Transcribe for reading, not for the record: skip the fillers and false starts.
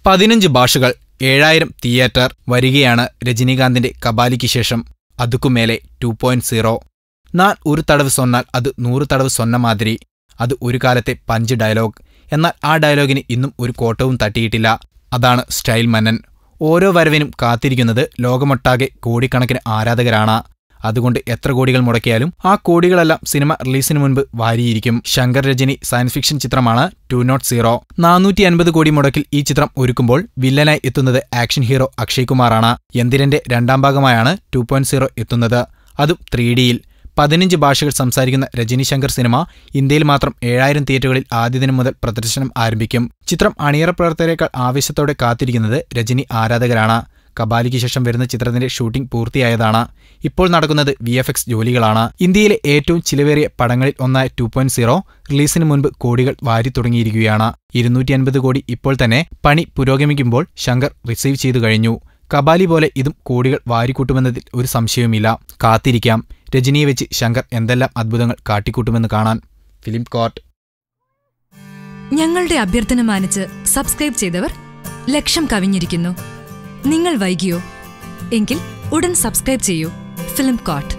15 ഭാഷകൾ 7000 തിയേറ്റർ വരികയാണ് രജനീകാന്തിന്റെ കബാലിക്ക് ശേഷം. അതുക്കുമേലെ 2.0. ഞാൻ ഒരു തടവ് സൊന്നാൽ അത് 100 തടവ് സൊന്ന മാതിരി. അത് ഒരു കാലത്തെ പഞ്ച് ഡയലോഗ്. എന്നാൽ ആ ഡയലോഗിന് ഇന്നും ഒരു കോട്ടവും തട്ടിയിട്ടില്ല. അതാണ് സ്റ്റൈൽ മന്നൻ. ഓരോ വരവിനും കാത്തിരിക്കുന്നത് ലോകമൊട്ടാകെ കോടിക്കണക്കിന് ആരാധകരാണ്. അതുകൊണ്ട് എത്ര കോടികൾ മുടക്കിയാലും ആ കോടികളെല്ലാം സിനിമ റിലീസിന് മുൻപ് വാരിയിരിക്കും. ശങ്കർ രജനി സയൻസ് ഫിക്ഷൻ ചിത്രമാണ് 2.0. 450 കോടി മുടക്കിൽ ഈ ചിത്രം ഒരുക്കുമ്പോൾ വില്ലനായി എത്തുന്നത് ആക്ഷൻ ഹീറോ അക്ഷയ് കുമാറാണ്. യന്തിരന്റെ രണ്ടാം ഭാഗമായാണ് 2.0 എത്തുന്നത്. അതും 3Dയിൽ. 15 ഭാഷകൾ സംസാരിക്കുന്ന രജനി ശങ്കർ സിനിമ ഇന്ത്യയിൽ മാത്രം 7000 തിയേറ്ററുകളിൽ ആദ്യ ദിനം മുതൽ പ്രദർശനം ആരംഭിക്കും. ചിത്രം അണിയറ പ്രവർത്തകരെക്കാൾ ആവേശത്തോടെ കാത്തിരിക്കുന്നത് രജനി ആരാധകരാണ്. കബാലിക്ക് ശേഷം വരുന്ന ചിത്രത്തിന്റെ ഷൂട്ടിംഗ് പൂർത്തിയായതാണ്. ഇപ്പോൾ നടക്കുന്നത് VFX ജോലികളാണ്. ഇന്ത്യയിലെ ഏറ്റവും ചിലവേറിയ പടങ്ങളിൽ ഒന്നായ 2.0 റിലീസിന് മുൻപ് കോടികൾ വാരി തുടങ്ങിയിരിക്കുകയാണ്. 250 കോടി ഇപ്പോൾ തന്നെ പണി പുരോഗമിക്കുമ്പോൾ ശങ്കർ റിസീവ് ചെയ്തു കഴിഞ്ഞു. കബാലി പോലെ ഇതും കോടികൾ വാരിക്കൂട്ടുമെന്നതിൽ ഒരു സംശയവുമില്ല. കാത്തിരിക്കാം. രജനിയെ വെച്ച് ശങ്കർ എന്തെല്ലാം അത്ഭുതങ്ങൾ കാട്ടിക്കൂട്ടുമെന്ന് കാണാൻ. Film court. ഞങ്ങളുടെ അഭ്യർത്ഥന മാനിച്ച് സബ്സ്ക്രൈബ് ചെയ്തവർ 1,00,000 കവിഞ്ഞിരിക്കുന്നു. നിങ്ങൾ വൈകിയോ? എങ്കിൽ ഉടൻ സബ്സ്ക്രൈബ് ചെയ്യൂ. Film court.